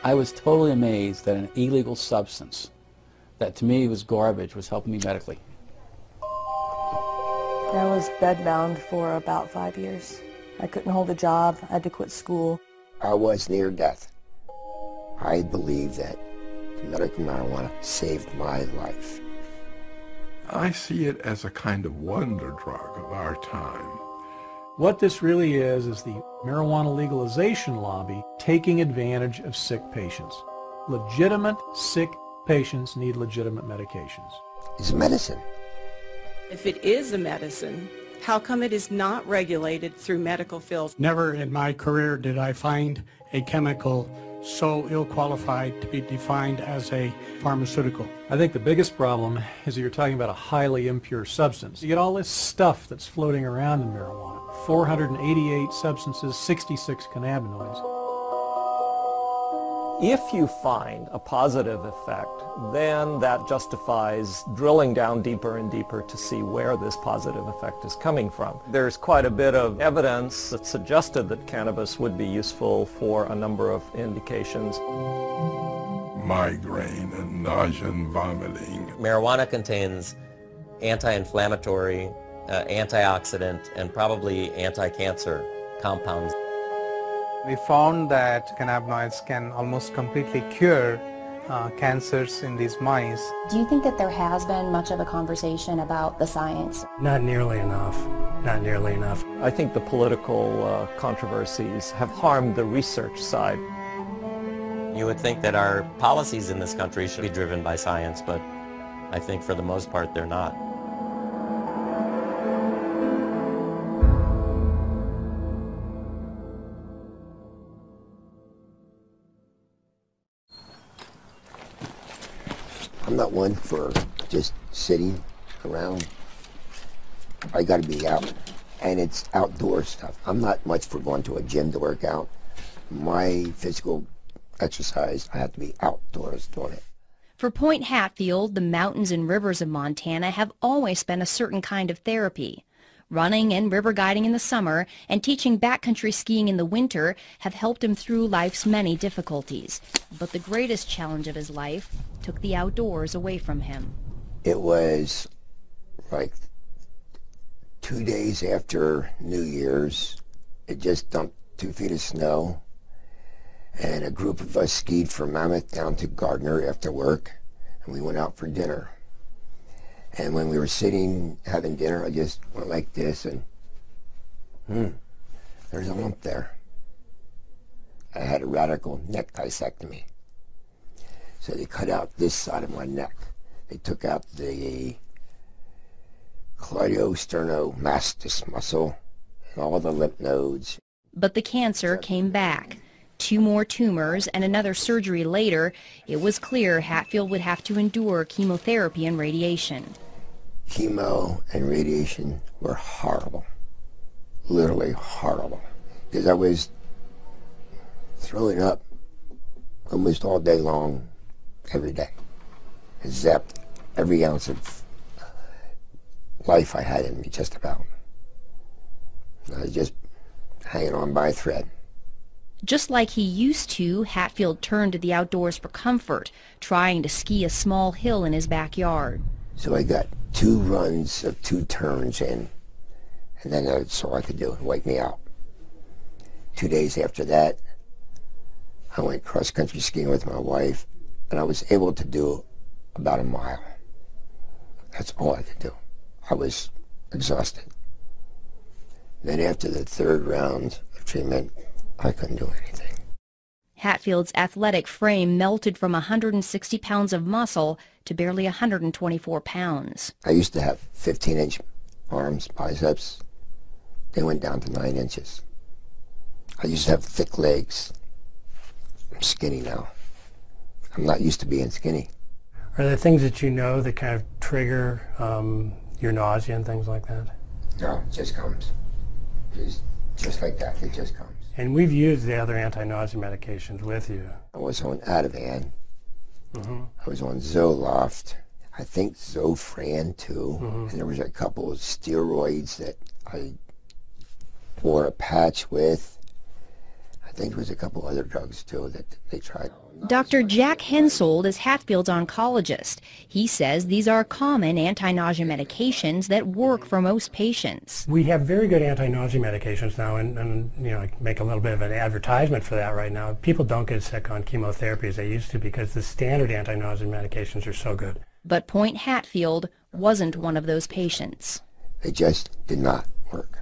I was totally amazed that an illegal substance that to me was garbage was helping me medically. I was bedbound for about 5 years. I couldn't hold a job. I had to quit school. I was near death. I believe that medical marijuana saved my life. I see it as a kind of wonder drug of our time. What this really is the marijuana legalization lobby taking advantage of sick patients. Legitimate sick patients need legitimate medications. It's medicine. If it is a medicine, how come it is not regulated through medical fields? Never in my career did I find a chemical so ill-qualified to be defined as a pharmaceutical. I think the biggest problem is that you're talking about a highly impure substance. You get all this stuff that's floating around in marijuana. 488 substances, 66 cannabinoids. If you find a positive effect, then that justifies drilling down deeper and deeper to see where this positive effect is coming from. There's quite a bit of evidence that suggested that cannabis would be useful for a number of indications. Migraine and nausea and vomiting. Marijuana contains anti-inflammatory, antioxidant, and probably anti-cancer compounds. We found that cannabinoids can almost completely cure cancers in these mice. Do you think that there has been much of a conversation about the science? Not nearly enough. Not nearly enough. I think the political controversies have harmed the research side. You would think that our policies in this country should be driven by science, but I think for the most part they're not. I'm not one for just sitting around. I got to be out, and it's outdoor stuff. I'm not much for going to a gym to work out. My physical exercise, I have to be outdoors doing it. For Point Hatfield, the mountains and rivers of Montana have always been a certain kind of therapy. Running and river guiding in the summer and teaching backcountry skiing in the winter have helped him through life's many difficulties. But the greatest challenge of his life took the outdoors away from him. It was like 2 days after New Year's. It just dumped 2 feet of snow, and a group of us skied from Mammoth down to Gardner after work, and we went out for dinner. And when we were sitting having dinner, I just went like this, and there's a lump there. I had a radical neck discectomy. So they cut out this side of my neck. They took out the cleidosternomastus muscle and all the lymph nodes. But the cancer came back. 2 more tumors and another surgery later, it was clear Hatfield would have to endure chemotherapy and radiation. Chemo and radiation were horrible, literally horrible, because I was throwing up almost all day long, every day. I zapped every ounce of life I had in me, just about. I was just hanging on by a thread. Just like he used to, Hatfield turned to the outdoors for comfort, trying to ski a small hill in his backyard. So I got 2 runs of 2 turns in, and then that's all I could do, wipe me out. 2 days after that, I went cross-country skiing with my wife, and I was able to do about a mile. That's all I could do. I was exhausted. Then after the 3rd round of treatment, I couldn't do anything. Hatfield's athletic frame melted from 160 pounds of muscle to barely 124 pounds. I used to have 15-inch arms, biceps. They went down to 9 inches. I used to have thick legs. I'm skinny now. I'm not used to being skinny. Are there things that you know that kind of trigger your nausea and things like that? No, it just comes. Just like that, it just comes. And we've used the other anti-nausea medications with you. I was on Ativan. I was on Zoloft. I think Zofran too. And there was a couple of steroids that I wore a patch with. I think there was a couple other drugs too that they tried. Dr. Jack Hensold is Hatfield's oncologist. He says these are common anti-nausea medications that work for most patients. We have very good anti-nausea medications now, and you know, I make a little bit of an advertisement for that right now. People don't get sick on chemotherapy as they used to because the standard anti-nausea medications are so good. But Point Hatfield wasn't one of those patients. They just did not work.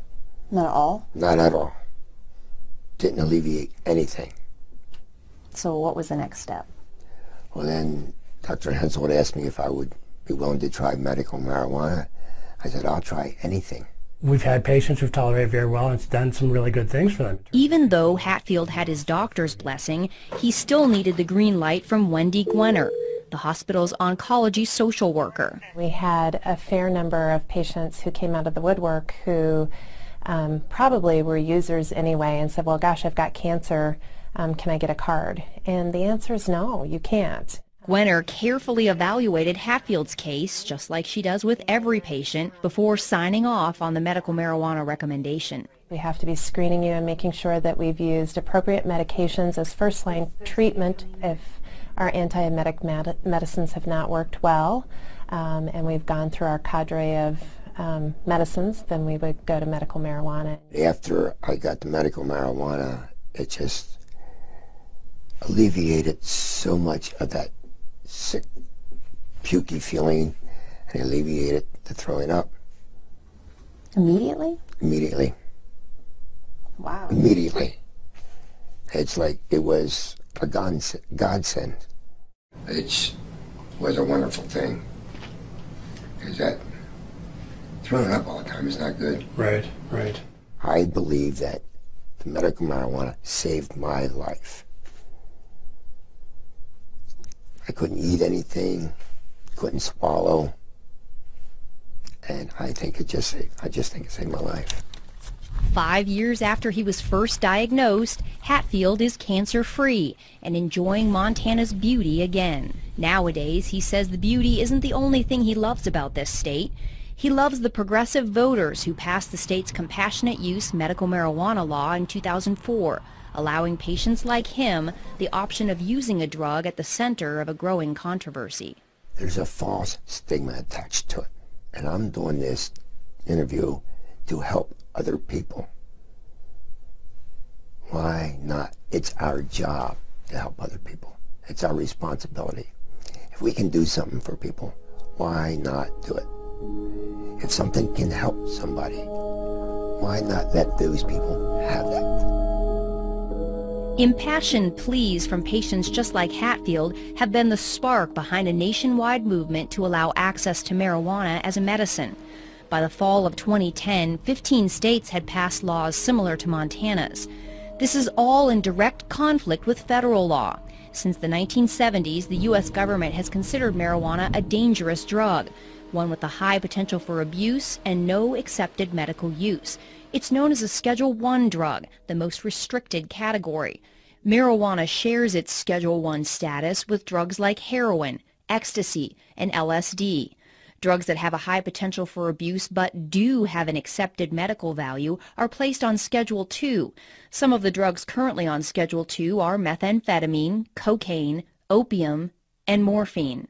Not at all? Not at all. Didn't alleviate anything. So what was the next step? Well, then Dr. Hensold asked me if I would be willing to try medical marijuana. I said, I'll try anything. We've had patients who've tolerated very well, and it's done some really good things for them. Even though Hatfield had his doctor's blessing, he still needed the green light from Wendy Gwenner, the hospital's oncology social worker. We had a fair number of patients who came out of the woodwork who probably were users anyway and said, well, gosh, I've got cancer. Can I get a card? And the answer is no, you can't. Gwenner carefully evaluated Hatfield's case, just like she does with every patient, before signing off on the medical marijuana recommendation. We have to be screening you and making sure that we've used appropriate medications as first-line treatment if our antiemetic medicines have not worked well, and we've gone through our cadre of medicines, then we would go to medical marijuana. After I got the medical marijuana, it just alleviated so much of that sick, pukey feeling, and alleviated the throwing up. Immediately? Immediately. Wow. Immediately. It's like it was a godsend. It was a wonderful thing. Because that throwing up all the time is not good. Right, right. I believe that the medical marijuana saved my life. I couldn't eat anything, couldn't swallow, and I just think it saved my life. 5 years after he was first diagnosed, Hatfield is cancer-free and enjoying Montana's beauty again. Nowadays, he says the beauty isn't the only thing he loves about this state. He loves the progressive voters who passed the state's compassionate use medical marijuana law in 2004, allowing patients like him the option of using a drug at the center of a growing controversy. There's a false stigma attached to it, and I'm doing this interview to help other people. Why not? It's our job to help other people. It's our responsibility. If we can do something for people, why not do it? If something can help somebody, why not let those people have that? Impassioned pleas from patients just like Hatfield have been the spark behind a nationwide movement to allow access to marijuana as a medicine. By the fall of 2010, 15 states had passed laws similar to Montana's. This is all in direct conflict with federal law. Since the 1970s, the U.S. government has considered marijuana a dangerous drug, one with a high potential for abuse and no accepted medical use. It's known as a Schedule I drug, the most restricted category. Marijuana shares its Schedule I status with drugs like heroin, ecstasy, and LSD. Drugs that have a high potential for abuse but do have an accepted medical value are placed on Schedule II. Some of the drugs currently on Schedule II are methamphetamine, cocaine, opium, and morphine.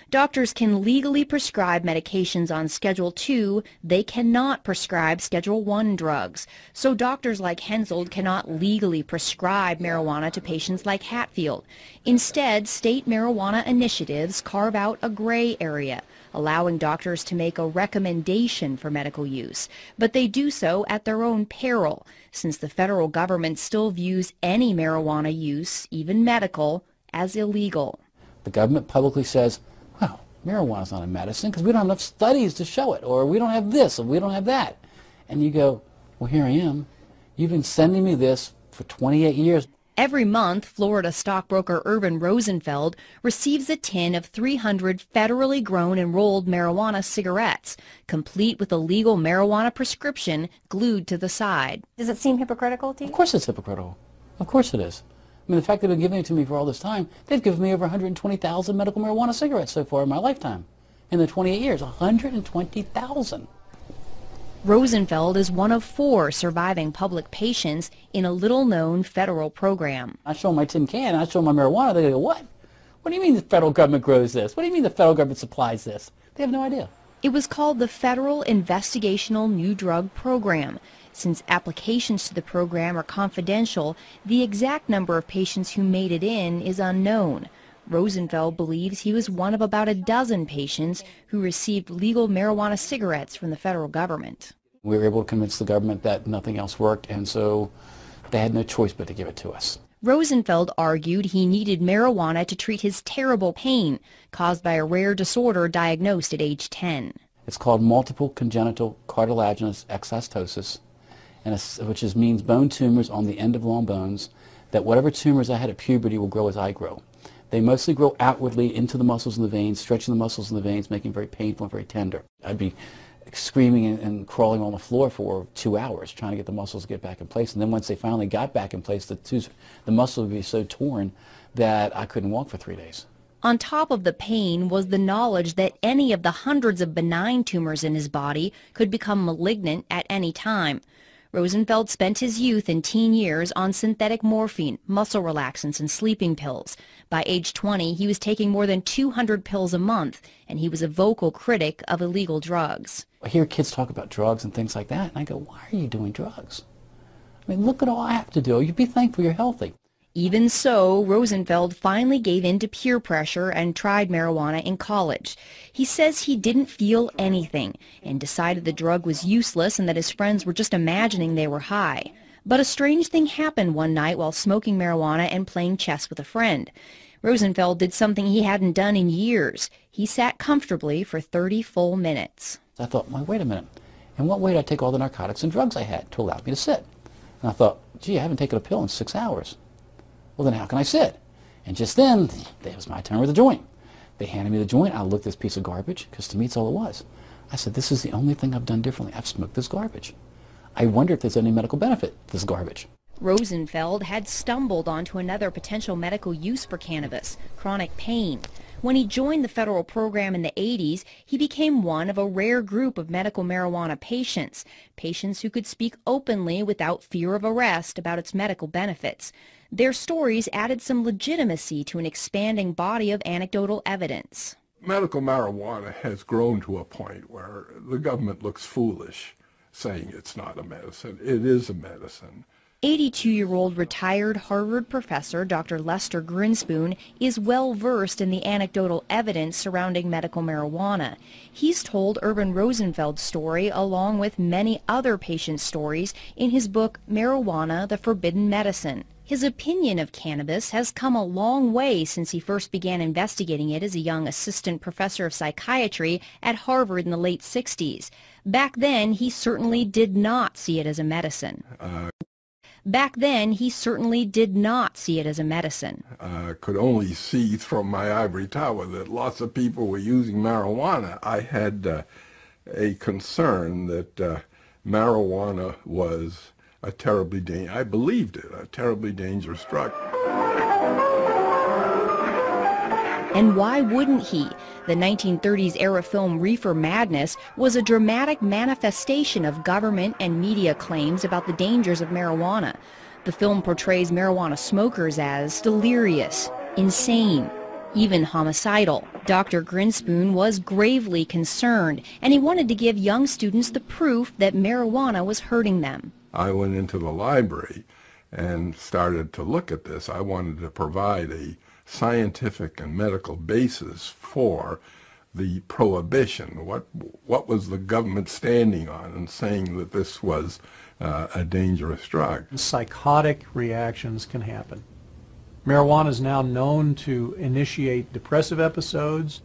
Doctors can legally prescribe medications on Schedule II. They cannot prescribe Schedule I drugs. So doctors like Hensold cannot legally prescribe marijuana to patients like Hatfield. Instead, state marijuana initiatives carve out a gray area, allowing doctors to make a recommendation for medical use. But they do so at their own peril, since the federal government still views any marijuana use, even medical, as illegal. The government publicly says, well, marijuana's not a medicine because we don't have enough studies to show it, or we don't have this, or we don't have that. And you go, well, here I am. You've been sending me this for 28 years. Every month, Florida stockbroker Irvin Rosenfeld receives a tin of 300 federally grown and rolled marijuana cigarettes, complete with a legal marijuana prescription glued to the side. Does it seem hypocritical to you? Of course it's hypocritical. Of course it is. I mean, the fact they've been giving it to me for all this time, they've given me over 120,000 medical marijuana cigarettes so far in my lifetime. In the 28 years, 120,000. Rosenfeld is one of 4 surviving public patients in a little-known federal program. I show them my tin can, I show them my marijuana, they go, what? What do you mean the federal government grows this? What do you mean the federal government supplies this? They have no idea. It was called the Federal Investigational New Drug Program. Since applications to the program are confidential, the exact number of patients who made it in is unknown. Rosenfeld believes he was one of about a dozen patients who received legal marijuana cigarettes from the federal government. We were able to convince the government that nothing else worked, and so they had no choice but to give it to us. Rosenfeld argued he needed marijuana to treat his terrible pain caused by a rare disorder diagnosed at age 10. It's called multiple congenital cartilaginous exostosis, which means bone tumors on the end of long bones, that whatever tumors I had at puberty will grow as I grow. They mostly grow outwardly into the muscles in the veins, stretching the muscles in the veins, making it very painful and very tender. I'd be screaming and crawling on the floor for 2 hours trying to get the muscles to get back in place. And then once they finally got back in place, the muscle would be so torn that I couldn't walk for 3 days. On top of the pain was the knowledge that any of the hundreds of benign tumors in his body could become malignant at any time. Rosenfeld spent his youth and teen years on synthetic morphine, muscle relaxants, and sleeping pills. By age 20, he was taking more than 200 pills a month, and he was a vocal critic of illegal drugs. I hear kids talk about drugs and things like that, and I go, why are you doing drugs? I mean, look at all I have to do. You'd be thankful you're healthy. Even so, Rosenfeld finally gave in to peer pressure and tried marijuana in college. He says he didn't feel anything and decided the drug was useless and that his friends were just imagining they were high. But a strange thing happened one night while smoking marijuana and playing chess with a friend. Rosenfeld did something he hadn't done in years. He sat comfortably for 30 full minutes. I thought, well, wait a minute. In what way did I take all the narcotics and drugs I had to allow me to sit? And I thought, gee, I haven't taken a pill in 6 hours. Well, then how can I sit? And just then, it was my turn with the joint. They handed me the joint. I looked at this piece of garbage, because to me it's all it was. I said, this is the only thing I've done differently. I've smoked this garbage. I wonder if there's any medical benefit to this garbage. Rosenfeld had stumbled onto another potential medical use for cannabis, chronic pain. When he joined the federal program in the 80s, he became one of a rare group of medical marijuana patients who could speak openly without fear of arrest about its medical benefits. Their stories added some legitimacy to an expanding body of anecdotal evidence. Medical marijuana has grown to a point where the government looks foolish saying it's not a medicine. It is a medicine. 82-year-old retired Harvard professor Dr. Lester Grinspoon is well versed in the anecdotal evidence surrounding medical marijuana. He's told Urban Rosenfeld's story along with many other patient stories in his book Marijuana, the Forbidden Medicine. His opinion of cannabis has come a long way since he first began investigating it as a young assistant professor of psychiatry at Harvard in the late 60s. Back then, he certainly did not see it as a medicine. Could only see from my ivory tower that lots of people were using marijuana. I had a concern that marijuana was a terribly dangerous, I believed it, a terribly dangerous drug. And why wouldn't he? The 1930s era film Reefer Madness was a dramatic manifestation of government and media claims about the dangers of marijuana. The film portrays marijuana smokers as delirious, insane, even homicidal. Dr. Grinspoon was gravely concerned, and he wanted to give young students the proof that marijuana was hurting them. I went into the library and started to look at this. I wanted to provide a scientific and medical basis for the prohibition. What was the government standing on and saying that this was a dangerous drug? Psychotic reactions can happen. Marijuana is now known to initiate depressive episodes,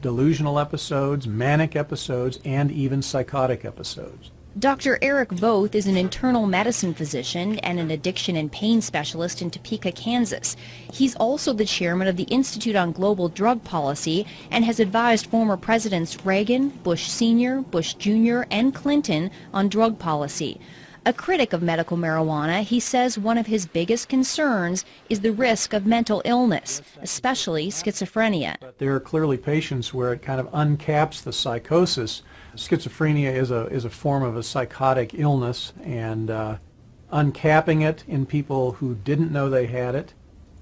delusional episodes, manic episodes, and even psychotic episodes. Dr. Eric Voth is an internal medicine physician and an addiction and pain specialist in Topeka, Kansas. He's also the chairman of the Institute on Global Drug Policy and has advised former presidents Reagan, Bush Sr., Bush Jr., and Clinton on drug policy. A critic of medical marijuana, he says one of his biggest concerns is the risk of mental illness, especially schizophrenia. There are clearly patients where it kind of uncaps the psychosis Schizophrenia is a form of a psychotic illness, and uncapping it in people who didn't know they had it.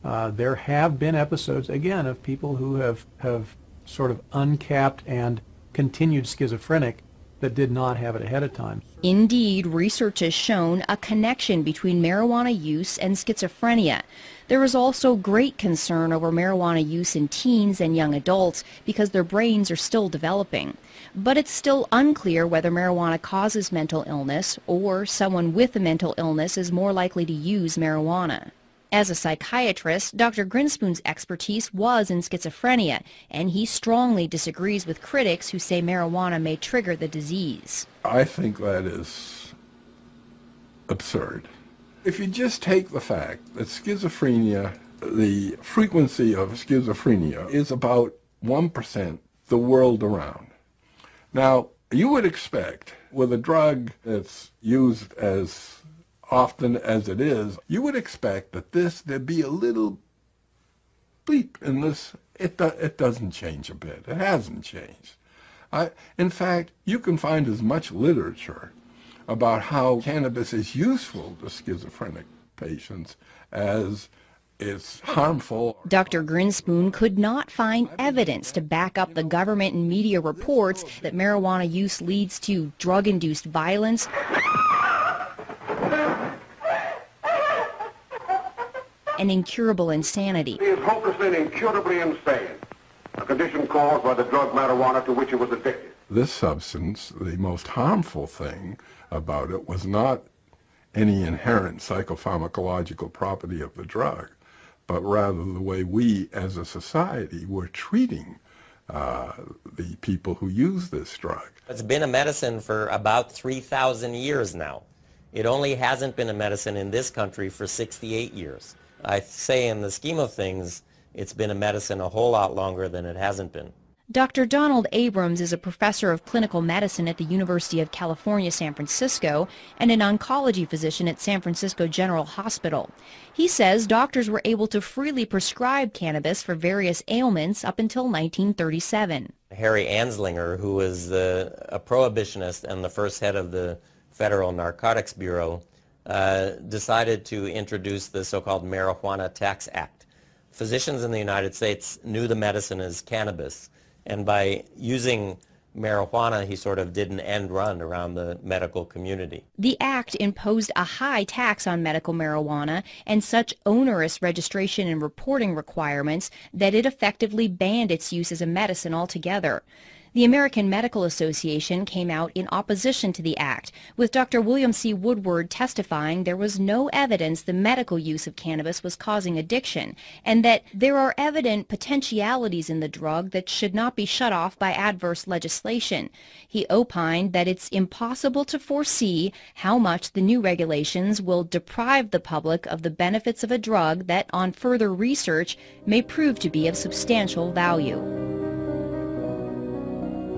There have been episodes, again, of people who have sort of uncapped and continued schizophrenic that did not have it ahead of time. Indeed, research has shown a connection between marijuana use and schizophrenia. There is also great concern over marijuana use in teens and young adults because their brains are still developing. But it's still unclear whether marijuana causes mental illness or someone with a mental illness is more likely to use marijuana. As a psychiatrist, Dr. Grinspoon's expertise was in schizophrenia, and he strongly disagrees with critics who say marijuana may trigger the disease. I think that is absurd. If you just take the fact that schizophrenia, the frequency of schizophrenia is about 1% the world around. Now, you would expect with a drug that's used as often as it is, you would expect that there'd be a little bleep in this. It doesn't change a bit. It hasn't changed. In fact, you can find as much literature about how cannabis is useful to schizophrenic patients as it's harmful. Dr. Grinspoon could not find evidence to back up the government and media reports that marijuana use leads to drug-induced violence, and incurable insanity. He is hopelessly and incurably insane, a condition caused by the drug marijuana to which he was addicted. This substance, the most harmful thing about it was not any inherent psychopharmacological property of the drug, but rather the way we as a society were treating the people who use this drug. It's been a medicine for about 3,000 years now. It only hasn't been a medicine in this country for 68 years. I say in the scheme of things, it's been a medicine a whole lot longer than it hasn't been. Dr. Donald Abrams is a professor of clinical medicine at the University of California, San Francisco, and an oncology physician at San Francisco General Hospital. He says doctors were able to freely prescribe cannabis for various ailments up until 1937. Harry Anslinger, who was a prohibitionist and the first head of the Federal Narcotics Bureau, decided to introduce the so-called Marijuana Tax Act. Physicians in the United States knew the medicine as cannabis, and by using marijuana, he sort of did an end run around the medical community. The act imposed a high tax on medical marijuana and such onerous registration and reporting requirements that it effectively banned its use as a medicine altogether. The American Medical Association came out in opposition to the act, with Dr. William C. Woodward testifying there was no evidence the medical use of cannabis was causing addiction, and that there are evident potentialities in the drug that should not be shut off by adverse legislation. He opined that it's impossible to foresee how much the new regulations will deprive the public of the benefits of a drug that, on further research, may prove to be of substantial value.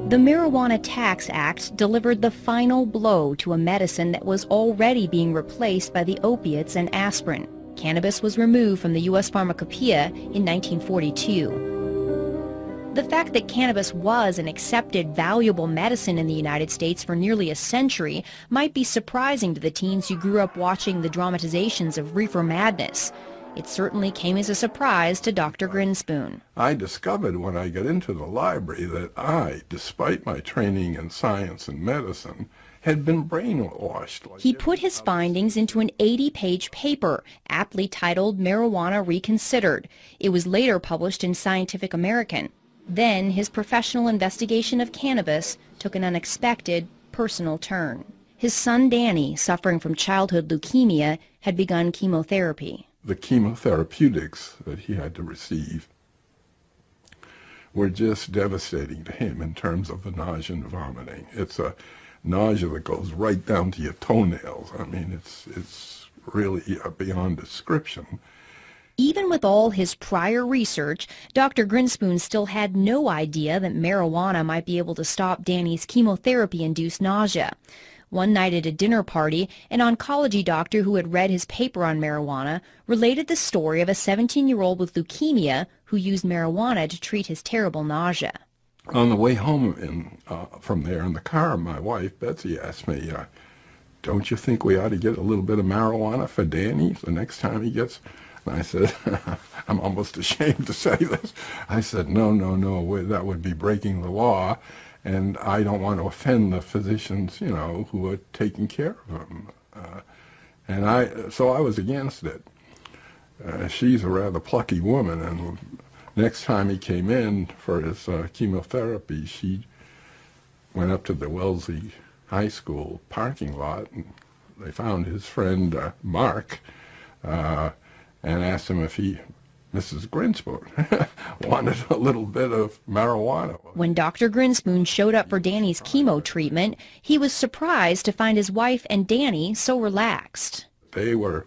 The Marijuana Tax Act delivered the final blow to a medicine that was already being replaced by the opiates and aspirin. Cannabis was removed from the U.S. Pharmacopoeia in 1942. The fact that cannabis was an accepted, valuable medicine in the United States for nearly a century might be surprising to the teens who grew up watching the dramatizations of reefer madness. It certainly came as a surprise to Dr. Grinspoon. I discovered when I got into the library that I, despite my training in science and medicine, had been brainwashed. He put his findings into an 80-page paper, aptly titled Marijuana Reconsidered. It was later published in Scientific American. Then his professional investigation of cannabis took an unexpected, personal turn. His son Danny, suffering from childhood leukemia, had begun chemotherapy. The chemotherapeutics that he had to receive were just devastating to him in terms of the nausea and vomiting. It's a nausea that goes right down to your toenails. I mean, it's really beyond description. Even with all his prior research, Dr. Grinspoon still had no idea that marijuana might be able to stop Danny's chemotherapy-induced nausea. One night at a dinner party, an oncology doctor who had read his paper on marijuana related the story of a 17-year-old with leukemia who used marijuana to treat his terrible nausea. On the way home from there in the car, my wife, Betsy, asked me, don't you think we ought to get a little bit of marijuana for Danny the next time he gets... And I said, I'm almost ashamed to say this. I said, no, that would be breaking the law, and I don't want to offend the physicians, who are taking care of him. So I was against it. She's a rather plucky woman, and next time he came in for his chemotherapy, she went up to the Wellesley High School parking lot, and they found his friend Mark, and asked him if Mrs. Grinspoon, wanted a little bit of marijuana. When Dr. Grinspoon showed up for Danny's chemo treatment, he was surprised to find his wife and Danny so relaxed. They were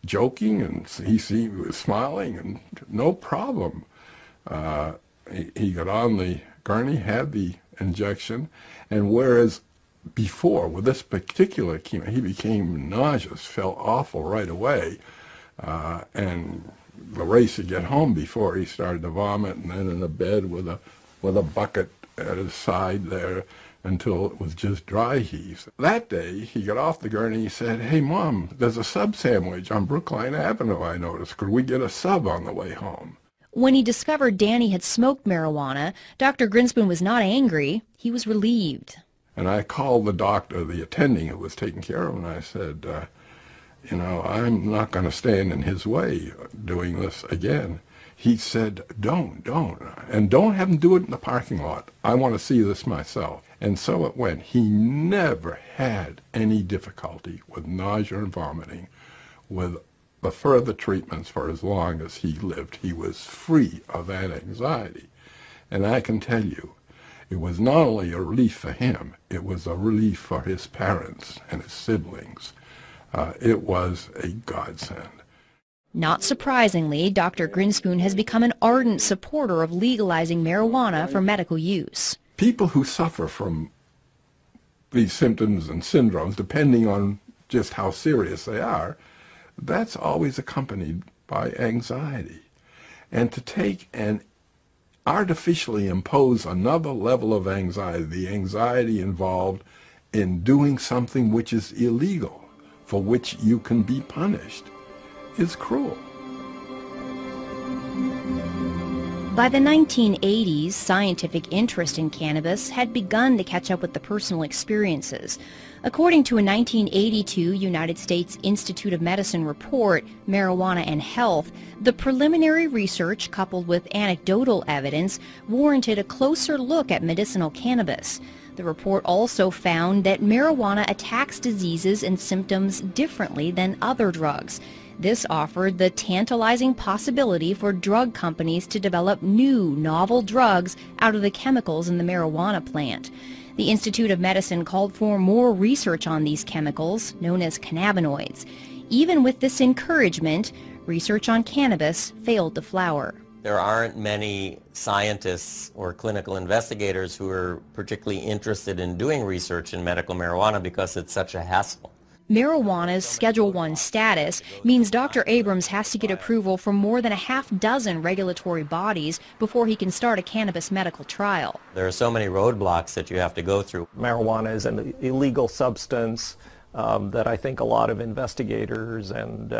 joking, and he was smiling, and no problem. He got on the gurney, had the injection, and whereas before, with this particular chemo, he became nauseous, felt awful right away, and the race to get home before he started to vomit, and then in a bed with a bucket at his side there until it was just dry heaves. That day, he got off the gurney, he said, "Hey, Mom, there's a sub sandwich on Brookline Avenue, I noticed. Could we get a sub on the way home?" When he discovered Danny had smoked marijuana, Dr. Grinspoon was not angry. He was relieved. And I called the doctor, the attending who was taking care of him, and I said, I'm not going to stand in his way doing this again. He said, don't. And don't have him do it in the parking lot. I want to see this myself. And so it went. He never had any difficulty with nausea and vomiting. With the further treatments for as long as he lived, he was free of that anxiety. And I can tell you, it was not only a relief for him, it was a relief for his parents and his siblings. It was a godsend. Not surprisingly, Dr. Grinspoon has become an ardent supporter of legalizing marijuana for medical use. People who suffer from these symptoms and syndromes, depending on just how serious they are, that's always accompanied by anxiety. And to take and artificially impose another level of anxiety, the anxiety involved in doing something which is illegal, for which you can be punished, is cruel. By the 1980s, scientific interest in cannabis had begun to catch up with the personal experiences. According to a 1982 United States Institute of Medicine report, Marijuana and Health, the preliminary research coupled with anecdotal evidence warranted a closer look at medicinal cannabis. The report also found that marijuana attacks diseases and symptoms differently than other drugs. This offered the tantalizing possibility for drug companies to develop new, novel drugs out of the chemicals in the marijuana plant. The Institute of Medicine called for more research on these chemicals, known as cannabinoids. Even with this encouragement, research on cannabis failed to flower. There aren't many scientists or clinical investigators who are particularly interested in doing research in medical marijuana because it's such a hassle. Marijuana's Schedule I status means Dr. Abrams has to get approval from more than a half dozen regulatory bodies before he can start a cannabis medical trial. There are so many roadblocks that you have to go through. Marijuana is an illegal substance that I think a lot of investigators and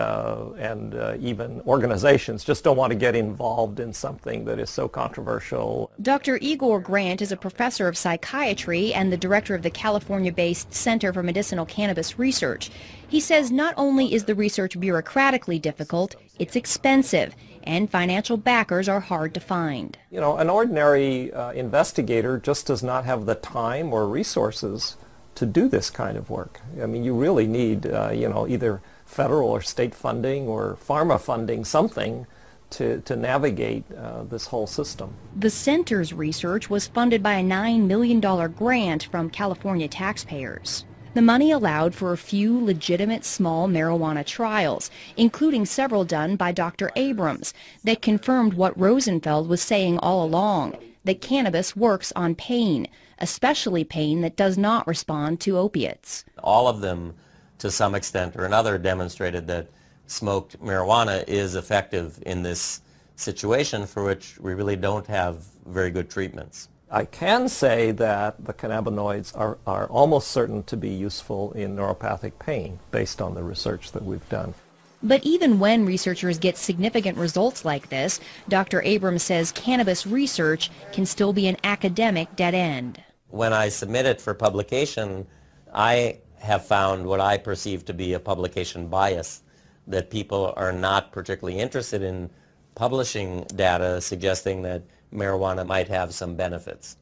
even organizations just don't want to get involved in something that is so controversial. Dr. Igor Grant is a professor of psychiatry and the director of the California-based Center for Medicinal Cannabis Research. He says not only is the research bureaucratically difficult, it's expensive, and financial backers are hard to find. You know, an ordinary investigator just does not have the time or resources to do this kind of work. I mean, you really need, either federal or state funding or pharma funding, something to navigate this whole system. The center's research was funded by a $9 million grant from California taxpayers. The money allowed for a few legitimate small marijuana trials, including several done by Dr. Abrams, that confirmed what Rosenfeld was saying all along, that cannabis works on pain, especially pain that does not respond to opiates. All of them, to some extent or another, demonstrated that smoked marijuana is effective in this situation for which we really don't have very good treatments. I can say that the cannabinoids are almost certain to be useful in neuropathic pain based on the research that we've done. But even when researchers get significant results like this, Dr. Abrams says cannabis research can still be an academic dead end. When I submit it for publication, I have found what I perceive to be a publication bias, that people are not particularly interested in publishing data suggesting that marijuana might have some benefits.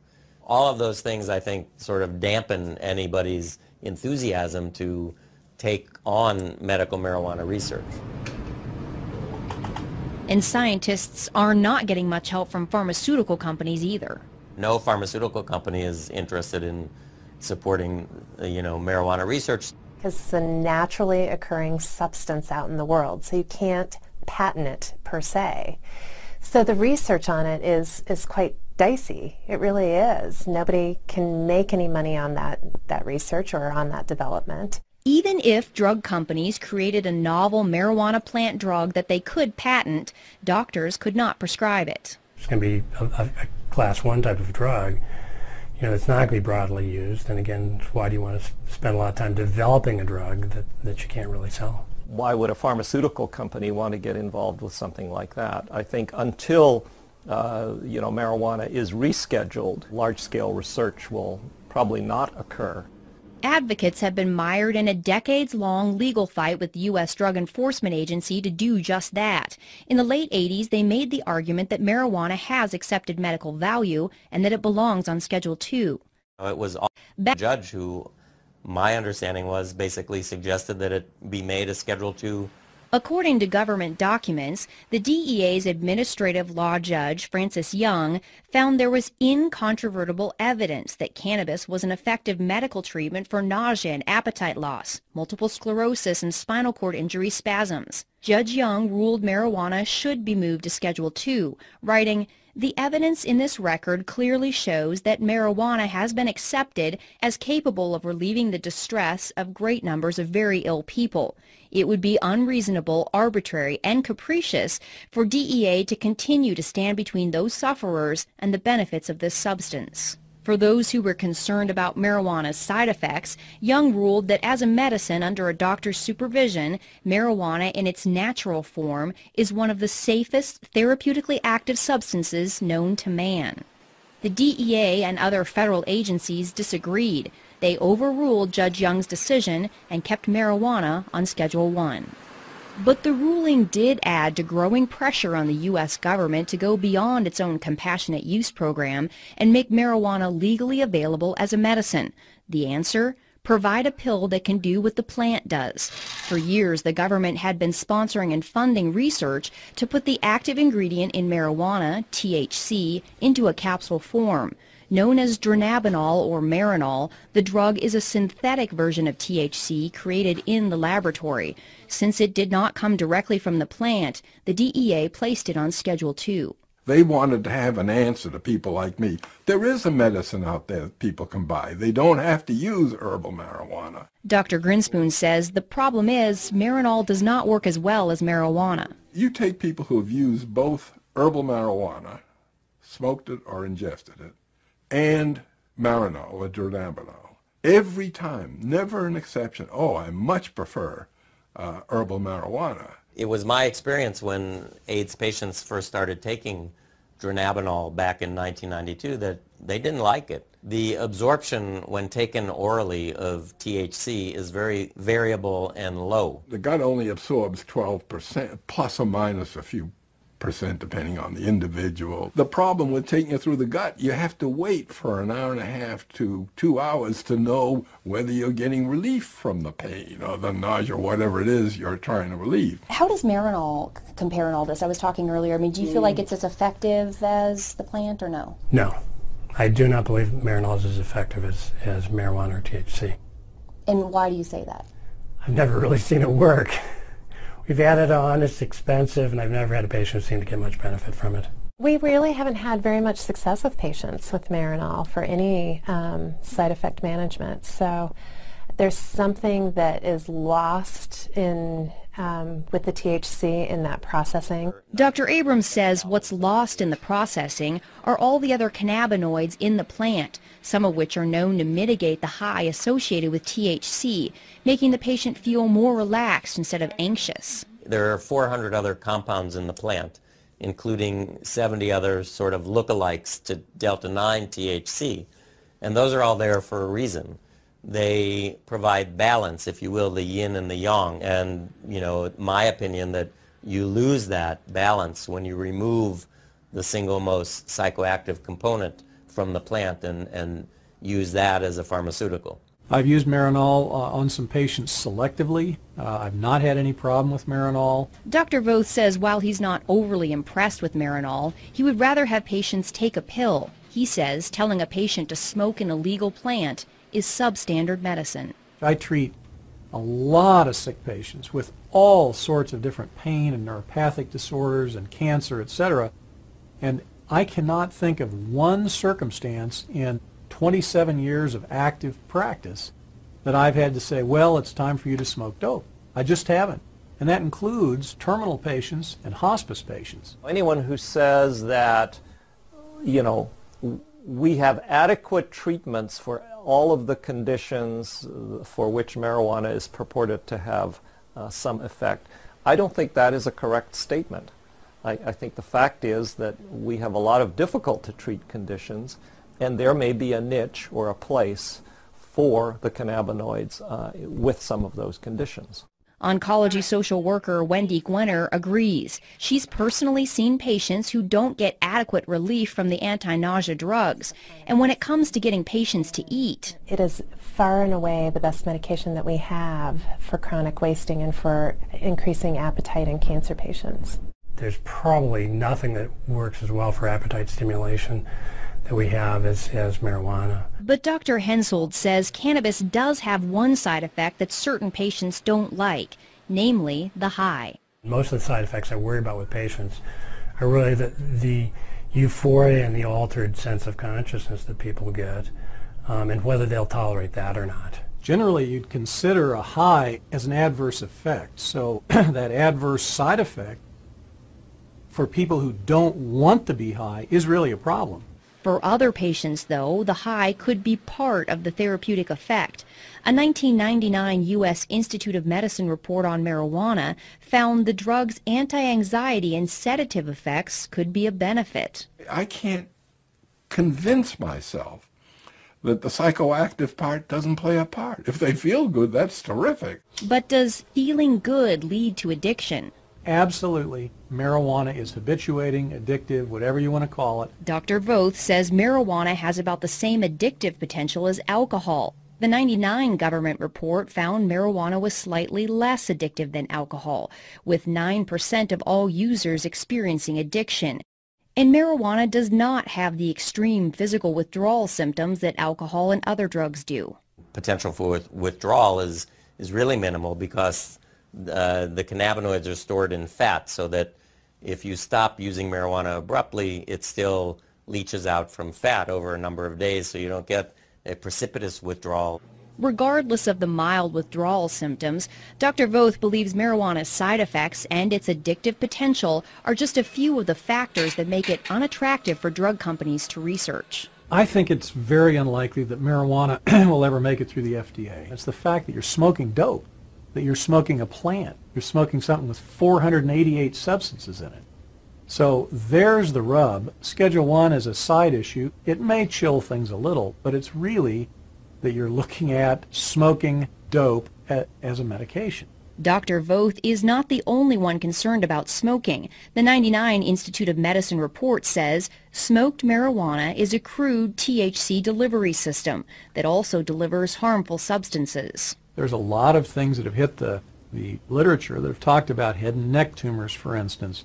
All of those things, I think, sort of dampen anybody's enthusiasm to take on medical marijuana research. And scientists are not getting much help from pharmaceutical companies either. No pharmaceutical company is interested in supporting, marijuana research. Because it's a naturally occurring substance out in the world, so you can't patent it per se. So the research on it is quite dicey. It really is. Nobody can make any money on that research or on that development. Even if drug companies created a novel marijuana plant drug that they could patent, doctors could not prescribe it. It's going to be a class 1 type of drug. It's not going to be broadly used. And again, why do you want to spend a lot of time developing a drug that you can't really sell? Why would a pharmaceutical company want to get involved with something like that? I think until marijuana is rescheduled, large-scale research will probably not occur. Advocates have been mired in a decades-long legal fight with the U.S. Drug Enforcement Agency to do just that. In the late 80s, they made the argument that marijuana has accepted medical value and that it belongs on Schedule II. It was a judge who, my understanding was, basically suggested that it be made a Schedule II. According to government documents, the DEA's administrative law judge, Francis Young, found there was incontrovertible evidence that cannabis was an effective medical treatment for nausea and appetite loss, multiple sclerosis, and spinal cord injury spasms. Judge Young ruled marijuana should be moved to Schedule II, writing, "The evidence in this record clearly shows that marijuana has been accepted as capable of relieving the distress of great numbers of very ill people. It would be unreasonable, arbitrary, and capricious for DEA to continue to stand between those sufferers and the benefits of this substance." For those who were concerned about marijuana's side effects, Young ruled that as a medicine under a doctor's supervision, marijuana in its natural form is one of the safest therapeutically active substances known to man. The DEA and other federal agencies disagreed. They overruled Judge Young's decision and kept marijuana on Schedule I. But the ruling did add to growing pressure on the U.S. government to go beyond its own compassionate use program and make marijuana legally available as a medicine. The answer? Provide a pill that can do what the plant does. For years, the government had been sponsoring and funding research to put the active ingredient in marijuana, THC, into a capsule form. Known as dronabinol or Marinol, the drug is a synthetic version of THC created in the laboratory. Since it did not come directly from the plant, the DEA placed it on Schedule II. They wanted to have an answer to people like me. There is a medicine out there that people can buy. They don't have to use herbal marijuana. Dr. Grinspoon says the problem is Marinol does not work as well as marijuana. You take people who have used both herbal marijuana, smoked it or ingested it, and Marinol or dronabinol. Every time, never an exception. Oh, I much prefer herbal marijuana. It was my experience when AIDS patients first started taking dronabinol back in 1992 that they didn't like it. The absorption when taken orally of THC is very variable and low. The gut only absorbs 12%, plus or minus a few percent depending on the individual. The problem with taking it through the gut, you have to wait for an hour and a half to 2 hours to know whether you're getting relief from the pain or the nausea or whatever it is you're trying to relieve. How does Marinol compare in all this? I was talking earlier. I mean, do you feel like it's as effective as the plant or no? No. I do not believe Marinol is as effective as marijuana or THC. And why do you say that? I've never really seen it work. We've had it on, it's expensive, and I've never had a patient who seemed to get much benefit from it. We really haven't had very much success with patients with Marinol for any side effect management. So there's something that is lost in with the THC in that processing. Dr. Abrams says what's lost in the processing are all the other cannabinoids in the plant, some of which are known to mitigate the high associated with THC, making the patient feel more relaxed instead of anxious. There are 400 other compounds in the plant, including 70 other sort of lookalikes to delta-9 THC, and those are all there for a reason. They provide balance, if you will, the yin and the yang, and my opinion that you lose that balance when you remove the single most psychoactive component from the plant and use that as a pharmaceutical. I've used Marinol on some patients selectively. I've not had any problem with Marinol. Dr. Voth says while he's not overly impressed with Marinol, he would rather have patients take a pill. He says telling a patient to smoke an illegal plant is substandard medicine. I treat a lot of sick patients with all sorts of different pain and neuropathic disorders and cancer, etc. And I cannot think of one circumstance in 27 years of active practice that I've had to say, well, it's time for you to smoke dope. I just haven't. And that includes terminal patients and hospice patients. Anyone who says that, we have adequate treatments for all of the conditions for which marijuana is purported to have some effect, I don't think that is a correct statement. I think the fact is that we have a lot of difficult to treat conditions, and there may be a niche or a place for the cannabinoids with some of those conditions. Oncology social worker Wendy Gwenner agrees. She's personally seen patients who don't get adequate relief from the anti-nausea drugs. And when it comes to getting patients to eat, it is far and away the best medication that we have for chronic wasting and for increasing appetite in cancer patients. There's probably nothing that works as well for appetite stimulation that we have as marijuana. But Dr. Hensoldt says cannabis does have one side effect that certain patients don't like, namely the high. Most of the side effects I worry about with patients are really the euphoria and the altered sense of consciousness that people get, and whether they'll tolerate that or not. Generally, you'd consider a high as an adverse effect. So that adverse side effect for people who don't want to be high is really a problem. For other patients, though, the high could be part of the therapeutic effect. A 1999 U.S. Institute of Medicine report on marijuana found the drug's anti-anxiety and sedative effects could be a benefit. I can't convince myself that the psychoactive part doesn't play a part. If they feel good, that's terrific. But does feeling good lead to addiction? Absolutely. Marijuana is habituating, addictive, whatever you want to call it. Dr. Voth says marijuana has about the same addictive potential as alcohol. The 1999 government report found marijuana was slightly less addictive than alcohol, with 9% of all users experiencing addiction. And marijuana does not have the extreme physical withdrawal symptoms that alcohol and other drugs do. Potential for withdrawal is really minimal because the cannabinoids are stored in fat, so that if you stop using marijuana abruptly, it still leaches out from fat over a number of days, so you don't get a precipitous withdrawal. Regardless of the mild withdrawal symptoms, Dr. Voth believes marijuana's side effects and its addictive potential are just a few of the factors that make it unattractive for drug companies to research. I think it's very unlikely that marijuana will ever make it through the FDA. It's the fact that you're smoking dope, that you're smoking a plant. You're smoking something with 488 substances in it. So there's the rub. Schedule 1 is a side issue. It may chill things a little, but it's really that you're looking at smoking dope as a medication. Dr. Voth is not the only one concerned about smoking. The 1999 Institute of Medicine report says smoked marijuana is a crude THC delivery system that also delivers harmful substances. There's a lot of things that have hit the literature that have talked about head and neck tumors, for instance,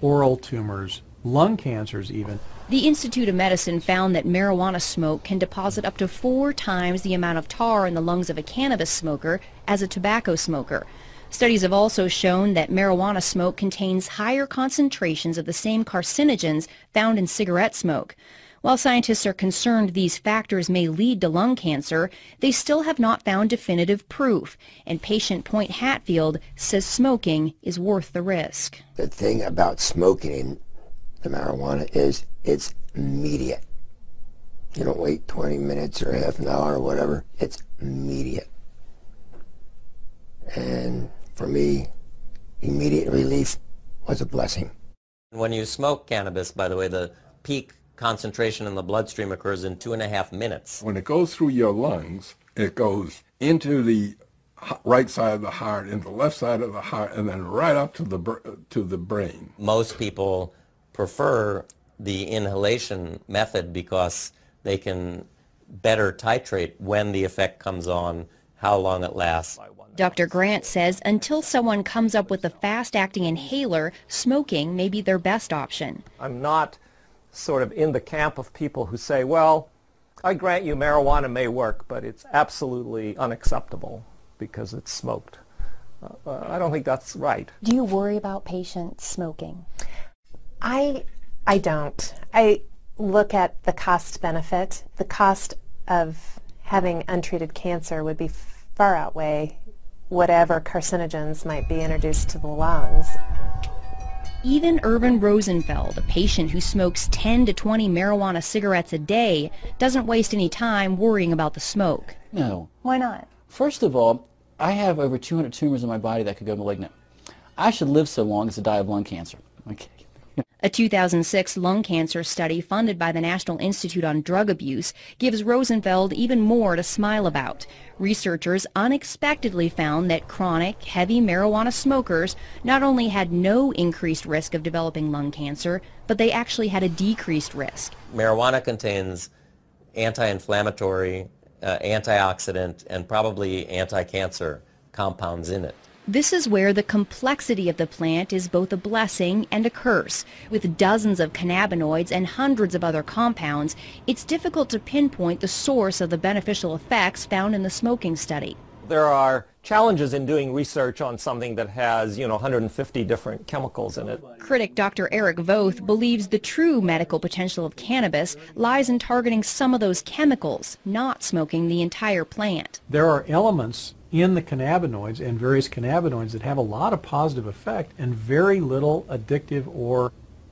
oral tumors, lung cancers even. The Institute of Medicine found that marijuana smoke can deposit up to 4 times the amount of tar in the lungs of a cannabis smoker as a tobacco smoker. Studies have also shown that marijuana smoke contains higher concentrations of the same carcinogens found in cigarette smoke. While scientists are concerned these factors may lead to lung cancer, they still have not found definitive proof, and patient Point Hatfield says smoking is worth the risk. The thing about smoking the marijuana is it's immediate. You don't wait 20 minutes or half an hour or whatever. It's immediate. And for me, immediate relief was a blessing. When you smoke cannabis, by the way, the peak concentration in the bloodstream occurs in 2.5 minutes. When it goes through your lungs, it goes into the right side of the heart, into the left side of the heart, and then right up to the brain. Most people prefer the inhalation method because they can better titrate when the effect comes on, how long it lasts. Dr. Grant says until someone comes up with a fast-acting inhaler, smoking may be their best option. I'm not sort of in the camp of people who say, well, I grant you marijuana may work, but it's absolutely unacceptable because it's smoked. I don't think that's right. Do you worry about patients smoking? I don't. I look at the cost benefit. The cost of having untreated cancer would be far outweigh whatever carcinogens might be introduced to the lungs. Even Irvin Rosenfeld, a patient who smokes 10 to 20 marijuana cigarettes a day, doesn't waste any time worrying about the smoke. No. Why not? First of all, I have over 200 tumors in my body that could go malignant. I should live so long as to die of lung cancer. Okay. A 2006 lung cancer study funded by the National Institute on Drug Abuse gives Rosenfeld even more to smile about. Researchers unexpectedly found that chronic, heavy marijuana smokers not only had no increased risk of developing lung cancer, but they actually had a decreased risk. Marijuana contains anti-inflammatory, antioxidant, and probably anti-cancer compounds in it. This is where the complexity of the plant is both a blessing and a curse. With dozens of cannabinoids and hundreds of other compounds, it's difficult to pinpoint the source of the beneficial effects found in the smoking study. There are challenges in doing research on something that has, 150 different chemicals in it. Critic Dr. Eric Voth believes the true medical potential of cannabis lies in targeting some of those chemicals, not smoking the entire plant. There are elements in the cannabinoids and various cannabinoids that have a lot of positive effect and very little addictive or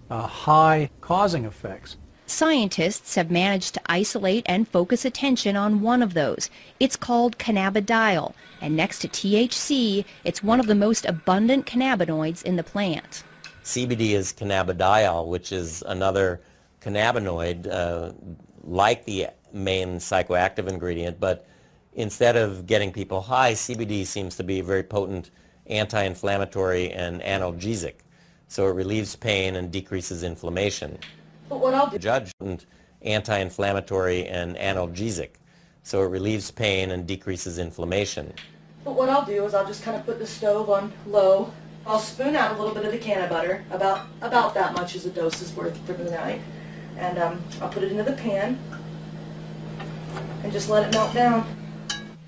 high causing effects. Scientists have managed to isolate and focus attention on one of those. It's called cannabidiol, and next to THC, it's one of the most abundant cannabinoids in the plant. CBD is cannabidiol, which is another cannabinoid like the main psychoactive ingredient, but instead of getting people high, CBD seems to be a very potent anti-inflammatory and analgesic. So it relieves pain and decreases inflammation. But what I'll do... Judged anti-inflammatory and analgesic. So it relieves pain and decreases inflammation. But what I'll do is I'll just kind of put the stove on low. I'll spoon out a little bit of the canna butter, about that much as a dose is worth for the night. And I'll put it into the pan and just let it melt down.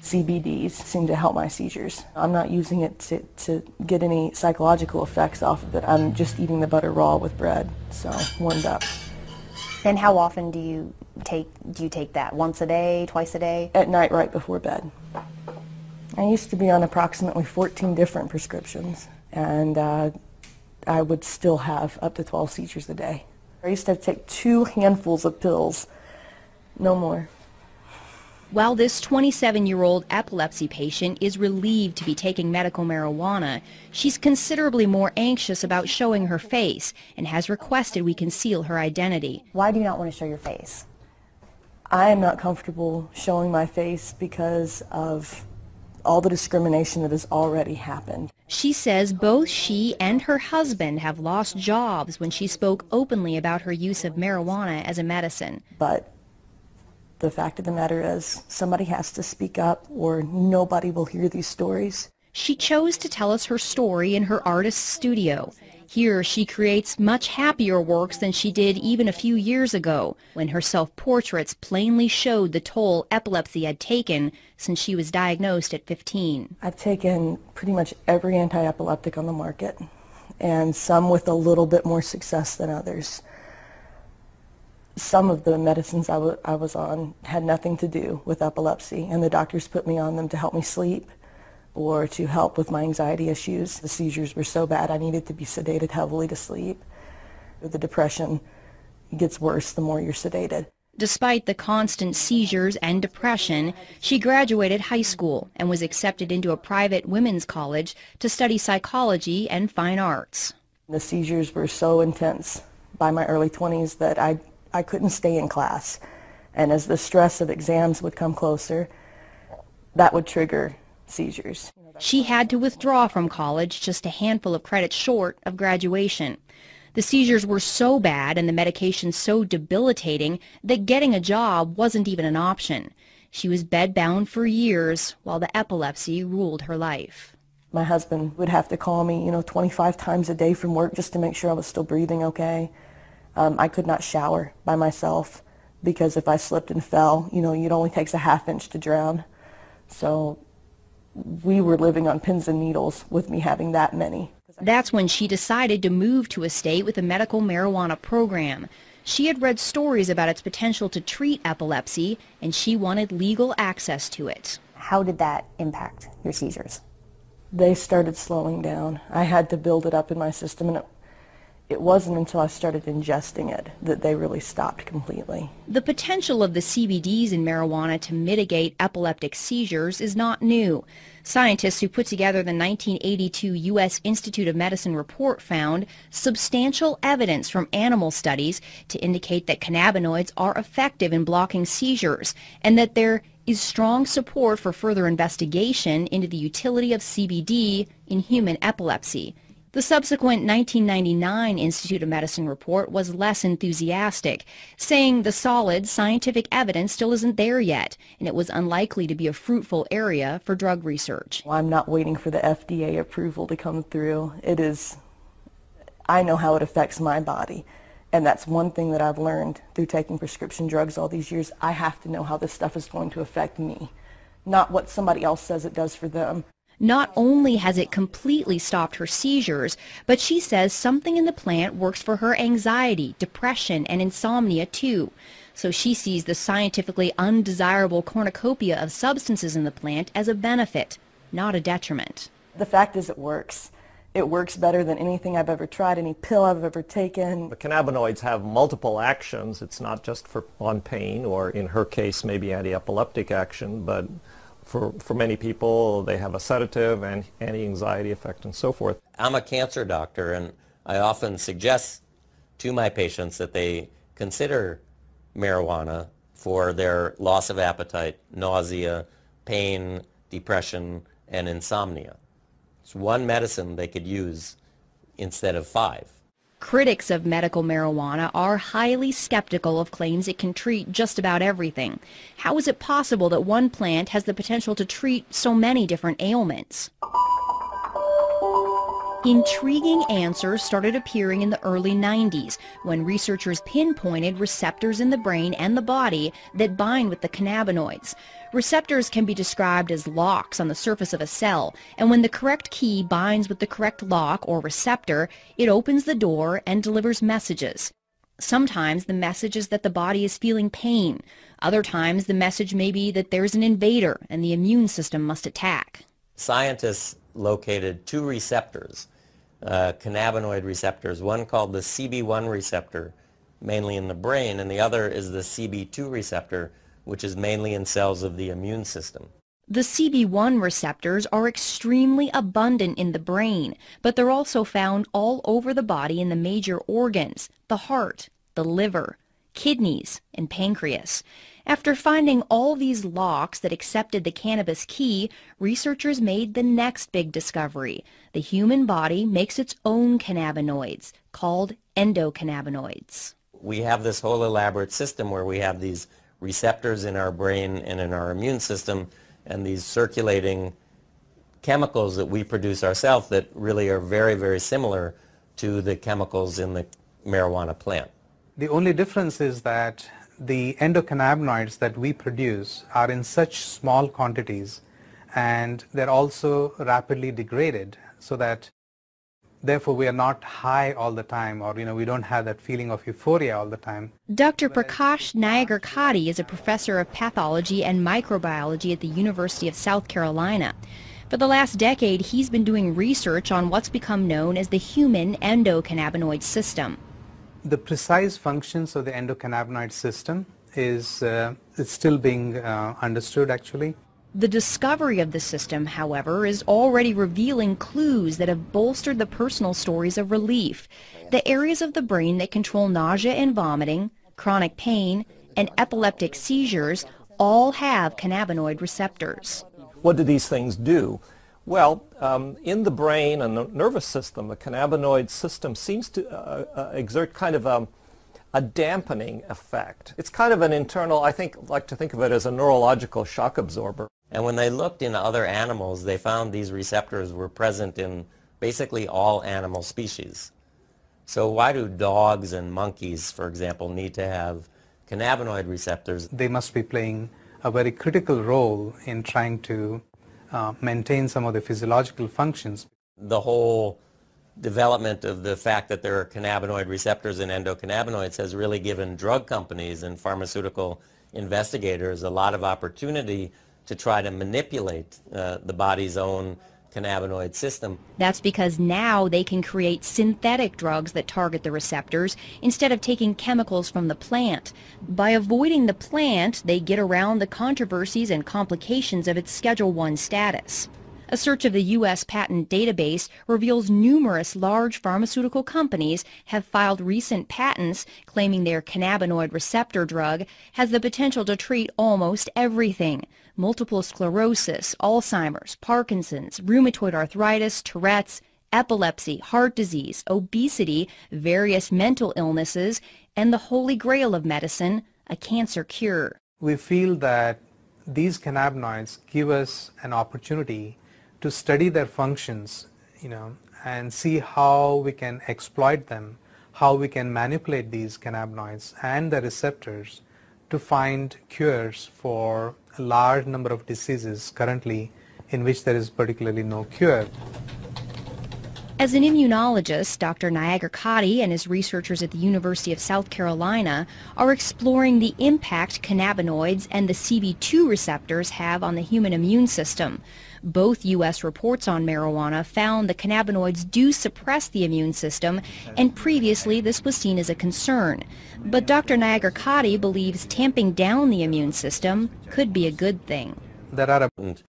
CBDs seem to help my seizures. I'm not using it to get any psychological effects off of it. I'm just eating the butter raw with bread, so warmed up. And how often do you take that? Once a day, twice a day? At night right before bed. I used to be on approximately 14 different prescriptions, and I would still have up to 12 seizures a day. I used to have to take 2 handfuls of pills, no more. While this 27-year-old epilepsy patient is relieved to be taking medical marijuana, she's considerably more anxious about showing her face and has requested we conceal her identity. Why do you not want to show your face? I am not comfortable showing my face because of all the discrimination that has already happened. She says both she and her husband have lost jobs when she spoke openly about her use of marijuana as a medicine. But the fact of the matter is, somebody has to speak up or nobody will hear these stories. She chose to tell us her story in her artist's studio. Here she creates much happier works than she did even a few years ago, when her self-portraits plainly showed the toll epilepsy had taken since she was diagnosed at 15. I've taken pretty much every anti-epileptic on the market, and some with a little bit more success than others. Some of the medicines I was on had nothing to do with epilepsy, and the doctors put me on them to help me sleep or to help with my anxiety issues. The seizures were so bad I needed to be sedated heavily to sleep. The depression gets worse the more you're sedated. Despite the constant seizures and depression, she graduated high school and was accepted into a private women's college to study psychology and fine arts. The seizures were so intense by my early 20s that I couldn't stay in class. And as the stress of exams would come closer, that would trigger seizures. She had to withdraw from college just a handful of credits short of graduation. The seizures were so bad and the medication so debilitating that getting a job wasn't even an option. She was bedbound for years while the epilepsy ruled her life. My husband would have to call me, 25 times a day from work just to make sure I was still breathing okay. I could not shower by myself because if I slipped and fell, it only takes a half inch to drown. So we were living on pins and needles with me having that many. That's when she decided to move to a state with a medical marijuana program. She had read stories about its potential to treat epilepsy, and she wanted legal access to it. How did that impact your seizures? They started slowing down. I had to build it up in my system, and it wasn't until I started ingesting it that they really stopped completely. The potential of the CBDs in marijuana to mitigate epileptic seizures is not new. Scientists who put together the 1982 U.S. Institute of Medicine report found substantial evidence from animal studies to indicate that cannabinoids are effective in blocking seizures and that there is strong support for further investigation into the utility of CBD in human epilepsy. The subsequent 1999 Institute of Medicine report was less enthusiastic, saying the solid scientific evidence still isn't there yet, and it was unlikely to be a fruitful area for drug research. I'm not waiting for the FDA approval to come through. I know how it affects my body, and that's one thing that I've learned through taking prescription drugs all these years. I have to know how this stuff is going to affect me, not what somebody else says it does for them. Not only has it completely stopped her seizures, but she says something in the plant works for her anxiety, depression, and insomnia too. So she sees the scientifically undesirable cornucopia of substances in the plant as a benefit, not a detriment. The fact is it works. It works better than anything I've ever tried, any pill I've ever taken. The cannabinoids have multiple actions. It's not just on pain or, in her case, maybe anti-epileptic action, but for many people, they have a sedative and anti-anxiety effect and so forth. I'm a cancer doctor, and I often suggest to my patients that they consider marijuana for their loss of appetite, nausea, pain, depression, and insomnia. It's one medicine they could use instead of 5. Critics of medical marijuana are highly skeptical of claims it can treat just about everything. How is it possible that one plant has the potential to treat so many different ailments? Intriguing answers started appearing in the early 90s when researchers pinpointed receptors in the brain and the body that bind with the cannabinoids. Receptors can be described as locks on the surface of a cell, and when the correct key binds with the correct lock or receptor, it opens the door and delivers messages. Sometimes the message is that the body is feeling pain. Other times the message may be that there's an invader and the immune system must attack. Scientists located 2 receptors, cannabinoid receptors, one called the CB1 receptor, mainly in the brain, and the other is the CB2 receptor, which is mainly in cells of the immune system. The CB1 receptors are extremely abundant in the brain, but they're also found all over the body in the major organs, the heart, the liver, kidneys, and pancreas. After finding all these locks that accepted the cannabis key, researchers made the next big discovery. The human body makes its own cannabinoids, called endocannabinoids. We have this whole elaborate system where we have these receptors in our brain and in our immune system, and these circulating chemicals that we produce ourselves that really are very, very similar to the chemicals in the marijuana plant. The only difference is that the endocannabinoids that we produce are in such small quantities, and they're also rapidly degraded, so that Therefore, we are not high all the time, or we don't have that feeling of euphoria all the time. Dr. Prakash Nayagarkatti is a professor of pathology and microbiology at the University of South Carolina. For the last decade, he's been doing research on what's become known as the human endocannabinoid system. The precise functions of the endocannabinoid system is still being understood, actually. The discovery of the system, however, is already revealing clues that have bolstered the personal stories of relief. The areas of the brain that control nausea and vomiting, chronic pain, and epileptic seizures all have cannabinoid receptors. What do these things do? Well, in the brain and the nervous system, the cannabinoid system seems to exert kind of a dampening effect. It's kind of an internal, I like to think of it as a neurological shock absorber. And when they looked in other animals, they found these receptors were present in basically all animal species. So why do dogs and monkeys, for example, need to have cannabinoid receptors? They must be playing a very critical role in trying to maintain some of the physiological functions. The whole development of the fact that there are cannabinoid receptors in endocannabinoids has really given drug companies and pharmaceutical investigators a lot of opportunity to try to manipulate the body's own cannabinoid system. That's because now they can create synthetic drugs that target the receptors instead of taking chemicals from the plant. By avoiding the plant, they get around the controversies and complications of its Schedule I status. A search of the U.S. patent database reveals numerous large pharmaceutical companies have filed recent patents claiming their cannabinoid receptor drug has the potential to treat almost everything: multiple sclerosis, Alzheimer's, Parkinson's, rheumatoid arthritis, Tourette's, epilepsy, heart disease, obesity, various mental illnesses, and the holy grail of medicine, a cancer cure. We feel that these cannabinoids give us an opportunity to study their functions, and see how we can exploit them, how we can manipulate these cannabinoids and the receptors to find cures for a large number of diseases currently in which there is particularly no cure. As an immunologist, Dr. Nayagarkatti and his researchers at the University of South Carolina are exploring the impact cannabinoids and the CB2 receptors have on the human immune system. Both U.S. reports on marijuana found the cannabinoids do suppress the immune system, and previously this was seen as a concern. But Dr. Nayagarkatti believes tamping down the immune system could be a good thing.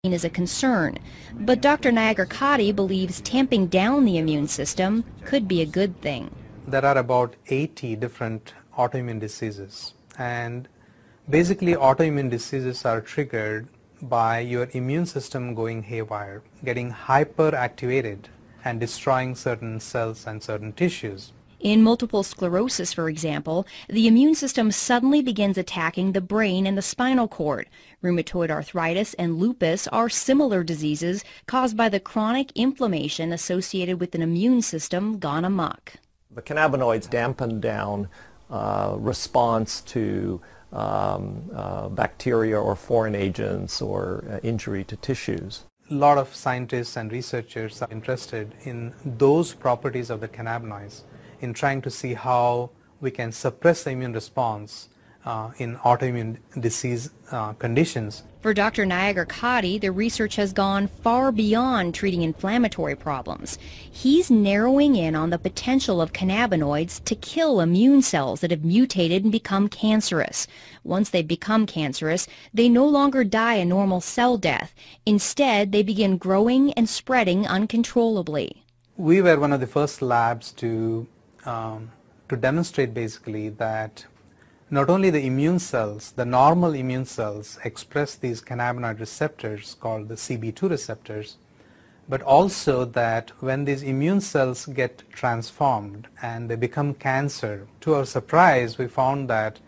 Is a concern, but Dr. Nayagarkatti believes tamping down the immune system could be a good thing. There are about 80 different autoimmune diseases, and basically autoimmune diseases are triggered by your immune system going haywire, getting hyperactivated and destroying certain cells and certain tissues. In multiple sclerosis, for example, the immune system suddenly begins attacking the brain and the spinal cord. Rheumatoid arthritis and lupus are similar diseases caused by the chronic inflammation associated with an immune system gone amok. The cannabinoids dampen down response to bacteria or foreign agents or injury to tissues. A lot of scientists and researchers are interested in those properties of the cannabinoids, in trying to see how we can suppress the immune response in autoimmune disease conditions. For Dr. Nayagarkatti, the research has gone far beyond treating inflammatory problems. He's narrowing in on the potential of cannabinoids to kill immune cells that have mutated and become cancerous. Once they become cancerous, they no longer die a normal cell death. Instead, they begin growing and spreading uncontrollably. We were one of the first labs to demonstrate basically that not only the immune cells, the normal immune cells express these cannabinoid receptors called the CB2 receptors, but also that when these immune cells get transformed and they become cancer, to our surprise we found that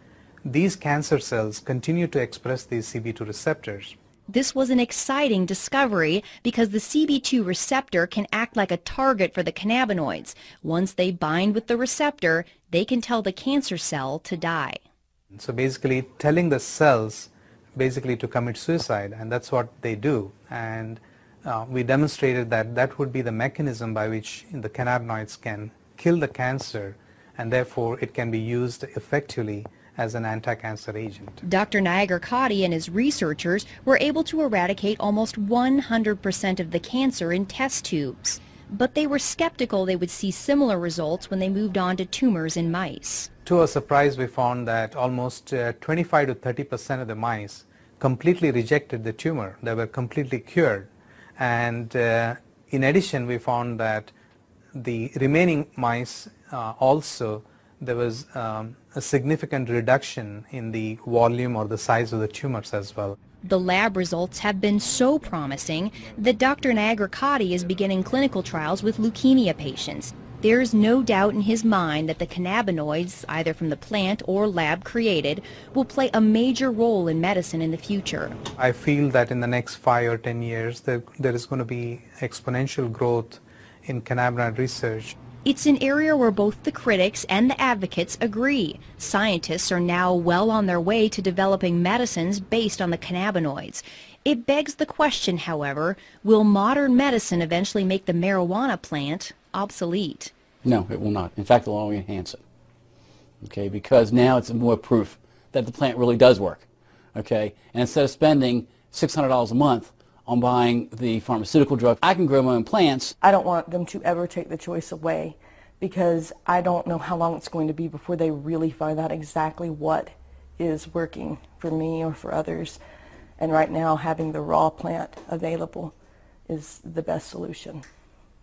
these cancer cells continue to express these CB2 receptors. This was an exciting discovery because the CB2 receptor can act like a target for the cannabinoids. Once they bind with the receptor, they can tell the cancer cell to die. So basically telling the cells basically to commit suicide, and that's what they do. And we demonstrated that that would be the mechanism by which the cannabinoids can kill the cancer, and therefore it can be used effectively as an anti-cancer agent. Dr. Nagar-Katti and his researchers were able to eradicate almost 100% of the cancer in test tubes. But they were skeptical they would see similar results when they moved on to tumors in mice. To our surprise, we found that almost 25 to 30% of the mice completely rejected the tumor. They were completely cured. And in addition, we found that the remaining mice also, there was a significant reduction in the volume or the size of the tumors as well. The lab results have been so promising that Dr. Nagar-Katti is beginning clinical trials with leukemia patients. There's no doubt in his mind that the cannabinoids, either from the plant or lab created, will play a major role in medicine in the future. I feel that in the next 5 or 10 years, there is going to be exponential growth in cannabinoid research. It's an area where both the critics and the advocates agree. Scientists are now well on their way to developing medicines based on the cannabinoids. It begs the question, however, will modern medicine eventually make the marijuana plant obsolete? No, it will not. In fact, it will only enhance it. Okay, because now it's more proof that the plant really does work. Okay, and instead of spending $600 a month on buying the pharmaceutical drug, I can grow my own plants. I don't want them to ever take the choice away, because I don't know how long it's going to be before they really find out exactly what is working for me or for others. And right now, having the raw plant available is the best solution,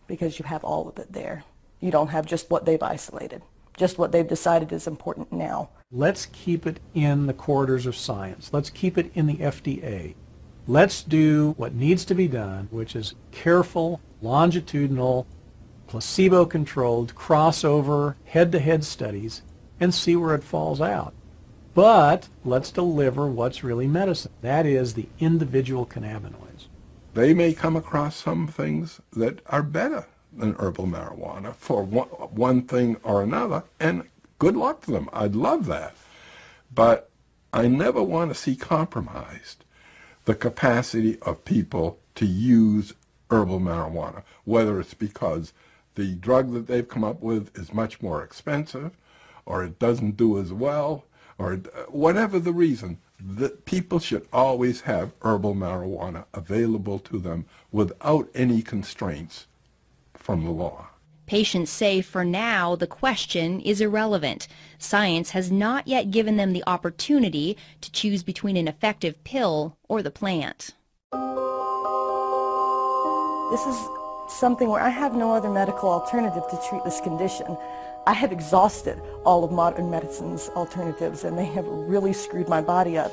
because you have all of it there. You don't have just what they've isolated, just what they've decided is important now. Let's keep it in the corridors of science. Let's keep it in the FDA. Let's do what needs to be done, which is careful, longitudinal, placebo-controlled, crossover, head-to-head studies, and see where it falls out. But let's deliver what's really medicine. That is the individual cannabinoids. They may come across some things that are better than herbal marijuana for one thing or another, and good luck to them. I'd love that. But I never want to see compromised the capacity of people to use herbal marijuana, whether it's because the drug that they've come up with is much more expensive, or it doesn't do as well, or whatever the reason. That people should always have herbal marijuana available to them without any constraints from the law. Patients say for now the question is irrelevant. Science has not yet given them the opportunity to choose between an effective pill or the plant. This is something where I have no other medical alternative to treat this condition. I have exhausted all of modern medicine's alternatives, and they have really screwed my body up.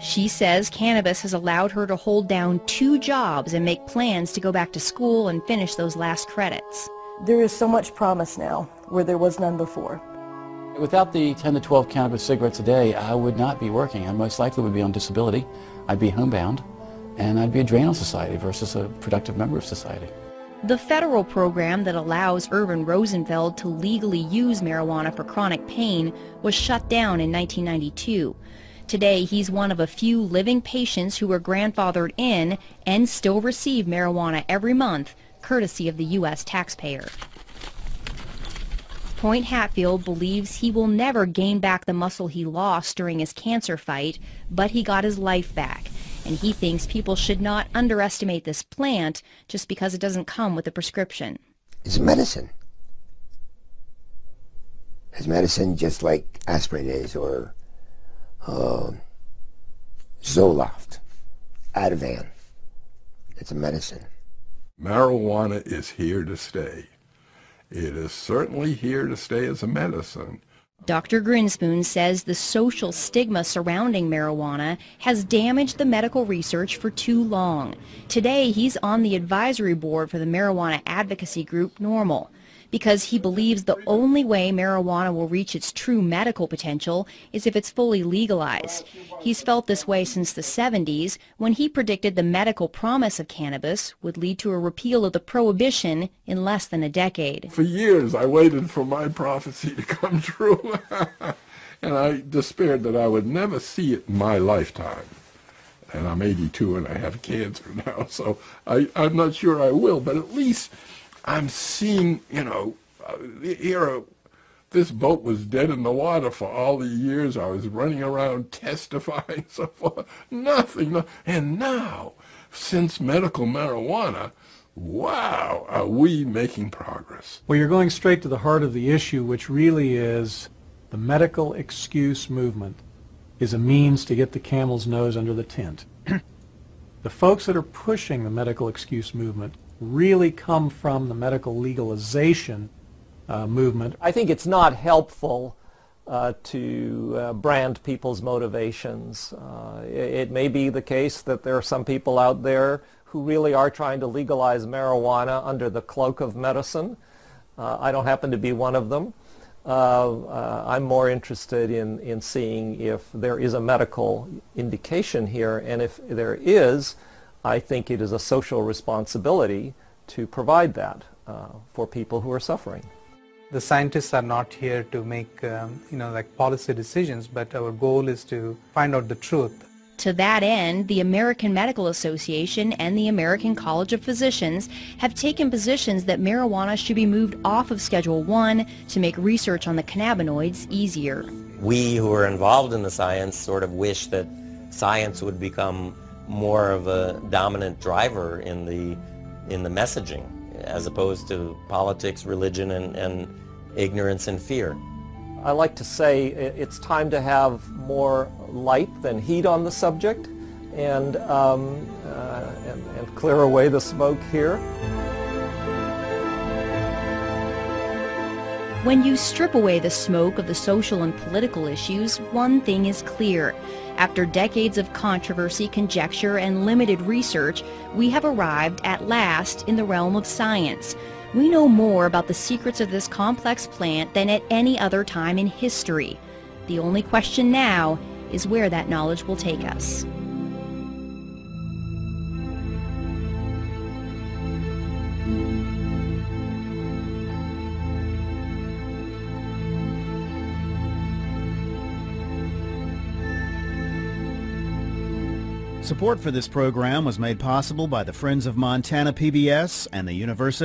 She says cannabis has allowed her to hold down 2 jobs and make plans to go back to school and finish those last credits. There is so much promise now where there was none before. Without the 10 to 12 cannabis cigarettes a day, I would not be working. I most likely would be on disability. I'd be homebound, and I'd be a drain on society versus a productive member of society. The federal program that allows Irvin Rosenfeld to legally use marijuana for chronic pain was shut down in 1992. Today, he's one of a few living patients who were grandfathered in and still receive marijuana every month, courtesy of the U.S. taxpayer. Point Hatfield believes he will never gain back the muscle he lost during his cancer fight, but he got his life back. And he thinks people should not underestimate this plant just because it doesn't come with a prescription. It's medicine. It's medicine just like aspirin is, or Zoloft, Ativan. It's a medicine. Marijuana is here to stay. It is certainly here to stay as a medicine. Dr. Grinspoon says the social stigma surrounding marijuana has damaged the medical research for too long. Today, he's on the advisory board for the marijuana advocacy group NORML, because he believes the only way marijuana will reach its true medical potential is if it's fully legalized. He's felt this way since the 70s, when he predicted the medical promise of cannabis would lead to a repeal of the prohibition in less than a decade. For years, I waited for my prophecy to come true, and I despaired that I would never see it in my lifetime. And I'm 82 and I have cancer now, so I'm not sure I will, but at least I'm seeing, you know, here this boat was dead in the water for all the years I was running around testifying, so forth. Nothing. And now, since medical marijuana, wow, are we making progress. Well, you're going straight to the heart of the issue, which really is the medical excuse movement is a means to get the camel's nose under the tent. The folks that are pushing the medical excuse movement really come from the medical legalization movement. I think it's not helpful to brand people's motivations. It may be the case that there are some people out there who really are trying to legalize marijuana under the cloak of medicine. I don't happen to be one of them. I'm more interested in seeing if there is a medical indication here, and if there is, I think it is a social responsibility to provide that for people who are suffering. The scientists are not here to make like policy decisions, but our goal is to find out the truth. To that end, the American Medical Association and the American College of Physicians have taken positions that marijuana should be moved off of Schedule I to make research on the cannabinoids easier. We who are involved in the science sort of wish that science would become more of a dominant driver in the messaging, as opposed to politics, religion, and ignorance and fear. I like to say it's time to have more light than heat on the subject, and clear away the smoke here. When you strip away the smoke of the social and political issues, one thing is clear. After decades of controversy, conjecture, and limited research, we have arrived at last in the realm of science. We know more about the secrets of this complex plant than at any other time in history. The only question now is where that knowledge will take us. Support for this program was made possible by the Friends of Montana PBS and the University